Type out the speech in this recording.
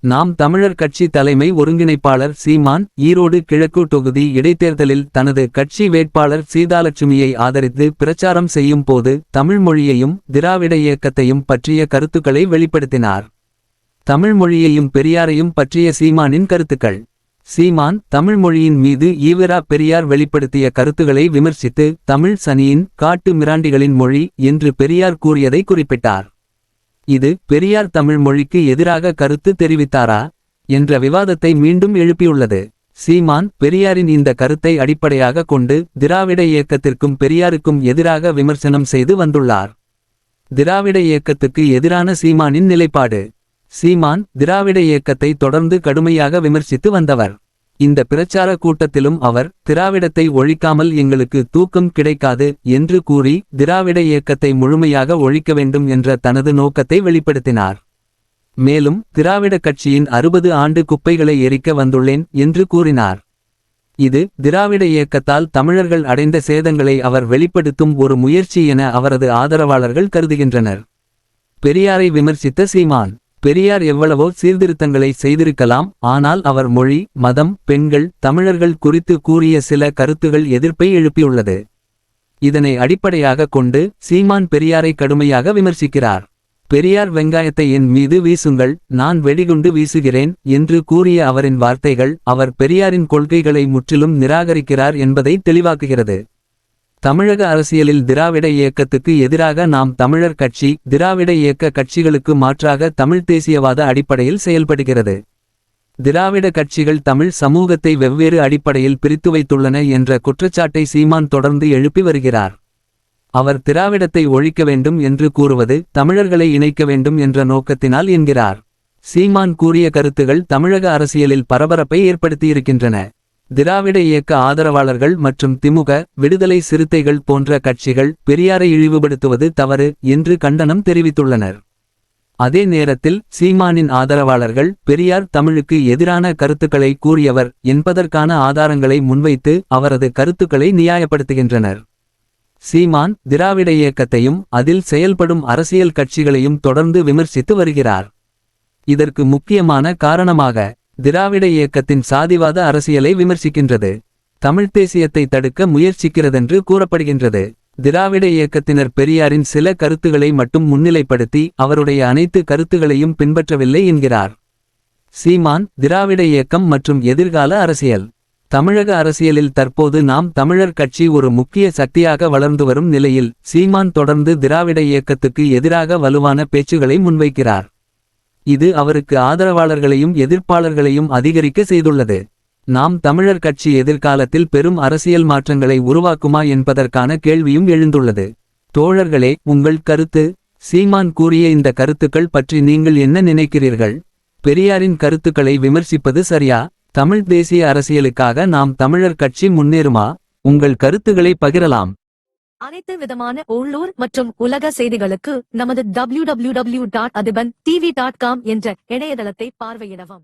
நாம் தமிழர் கட்சி தலைமை ஒருங்கிணைப்பாளர் சீமான் ஈரோடு கிழக்கு தொகுதி இடைத்தேர்தலில் தனது கட்சி வேட்பாளர் சீதாலட்சுமியை ஆதரித்து பிரச்சாரம் செய்யும் போது தமிழ் மொழியையும் திராவிட இயக்கத்தையும் பற்றிய கருத்துக்களை வெளிப்படுத்தினார். தமிழ் மொழியையும் பெரியாரையும் பற்றிய சீமானின் கருத்துக்கள். சீமான் தமிழ் மொழியின் மீது ஈவரா பெரியார் வெளிப்படுத்திய கருத்துக்களை விமர்சித்து தமிழ் சனியின் காட்டு மிராண்டிகளின் மொழி என்று பெரியார் கூறியதை குறிப்பிட்டார். இது பெரியார் தமிழ் மொழிக்கு எதிராக கருத்து தெரிவித்தாரா என்ற விவாதத்தை மீண்டும் எழுப்பியுள்ளது. சீமான் பெரியாரின் இந்த கருத்தை அடிப்படையாக கொண்டு திராவிட இயக்கத்திற்கும் பெரியாருக்கும் எதிராக விமர்சனம் செய்து வந்துள்ளார். திராவிட இயக்கத்துக்கு எதிரான சீமானின் நிலைப்பாடு. சீமான் திராவிட இயக்கத்தை தொடர்ந்து கடுமையாக விமர்சித்து வந்தவர். இந்த பிரச்சார கூட்டத்திலும் அவர் திராவிடத்தை ஒழிக்காமல் எங்களுக்கு தூக்கம் கிடைக்காது என்று கூறி திராவிட இயக்கத்தை முழுமையாக ஒழிக்க வேண்டும் என்ற தனது நோக்கத்தை வெளிப்படுத்தினார். மேலும் திராவிட கட்சியின் 60 ஆண்டு குப்பைகளை எரிக்க வந்துள்ளேன் என்று கூறினார். இது திராவிட இயக்கத்தால் தமிழர்கள் அடைந்த சேதங்களை அவர் வெளிப்படுத்தும் ஒரு முயற்சி என அவரது ஆதரவாளர்கள் கருதுகின்றனர். பெரியாரை விமர்சித்த சீமான். பெரியார் எவ்வளவோ சீர்திருத்தங்களை செய்திருக்கலாம், ஆனால் அவர் மொழி, மதம், பெண்கள், தமிழர்கள் குறித்து கூறிய சில கருத்துகள் எதிர்ப்பை எழுப்பியுள்ளது. இதனை அடிப்படையாக கொண்டு சீமான் பெரியாரை கடுமையாக விமர்சிக்கிறார். பெரியார் வெங்காயத்தை என் மீது வீசுங்கள், நான் வெடிகுண்டு வீசுகிறேன் என்று கூறிய அவரின் வார்த்தைகள் அவர் பெரியாரின் கொள்கைகளை முற்றிலும் நிராகரிக்கிறார் என்பதை தெளிவாக்குகிறது. தமிழக அரசியலில் திராவிட இயக்கத்துக்கு எதிராக நாம் தமிழர் கட்சி திராவிட இயக்க கட்சிகளுக்கு மாற்றாக தமிழ் தேசியவாத அடிப்படையில் செயல்படுகிறது. திராவிட கட்சிகள் தமிழ் சமூகத்தை வெவ்வேறு அடிப்படையில் பிரித்து வைத்துள்ளன என்ற குற்றச்சாட்டை சீமான் தொடர்ந்து எழுப்பி வருகிறார். அவர் திராவிடத்தை ஒழிக்க வேண்டும் என்று கூறுவது தமிழர்களை இணைக்க வேண்டும் என்ற நோக்கத்தினால் என்கிறார். சீமான் கூறிய கருத்துகள் தமிழக அரசியலில் பரபரப்பை ஏற்படுத்தியிருக்கின்றன. திராவிட இயக்க ஆதரவாளர்கள் மற்றும் திமுக, விடுதலை சிறுத்தைகள் போன்ற கட்சிகள் பெரியாரை இழிவுபடுத்துவது தவறு என்று கண்டனம் தெரிவித்துள்ளனர். அதே நேரத்தில் சீமானின் ஆதரவாளர்கள் பெரியார் தமிழுக்கு எதிரான கருத்துக்களை கூறியவர் என்பதற்கான ஆதாரங்களை முன்வைத்து அவரது கருத்துக்களை நியாயப்படுத்துகின்றனர். சீமான் திராவிட இயக்கத்தையும் அதில் செயல்படும் அரசியல் கட்சிகளையும் தொடர்ந்து விமர்சித்து வருகிறார். இதற்கு முக்கியமான காரணமாக திராவிட இயக்கத்தின் சாதிவாத அரசியலை விமர்சிக்கின்றது. தமிழ்த் தேசியத்தை தடுக்க முயற்சிக்கிறதென்று கூறப்படுகின்றது. திராவிட இயக்கத்தினர் பெரியாரின் சில கருத்துக்களை மட்டும் முன்னிலைப்படுத்தி அவருடைய அனைத்து கருத்துகளையும் பின்பற்றவில்லை என்கிறார். சீமான் திராவிட இயக்கம் மற்றும் எதிர்கால அரசியல். தமிழக அரசியலில் தற்போது நாம் தமிழர் கட்சி ஒரு முக்கிய சக்தியாக வளர்ந்து வரும் நிலையில் சீமான் தொடர்ந்து திராவிட இயக்கத்துக்கு எதிராக வலுவான பேச்சுகளை முன்வைக்கிறார். இது அவருக்கு ஆதரவாளர்களையும் எதிர்ப்பாளர்களையும் அதிகரிக்க செய்துள்ளது. நாம் தமிழர் கட்சி எதிர்காலத்தில் பெரும் அரசியல் மாற்றங்களை உருவாக்குமா என்பதற்கான கேள்வியும் எழுந்துள்ளது. தோழர்களே, உங்கள் கருத்து? சீமான் கூறிய இந்த கருத்துக்கள் பற்றி நீங்கள் என்ன நினைக்கிறீர்கள்? பெரியாரின் கருத்துக்களை விமர்சிப்பது சரியா? தமிழ் தேசிய அரசியலுக்காக நாம் தமிழர் கட்சி முன்னேறுமா? உங்கள் கருத்துக்களை பகிரலாம். அனைத்து விதமான உள்ளூர் மற்றும் உலக செய்திகளுக்கு நமது www.adibantv.com என்ற இணையதளத்தை பார்வையிடவும்.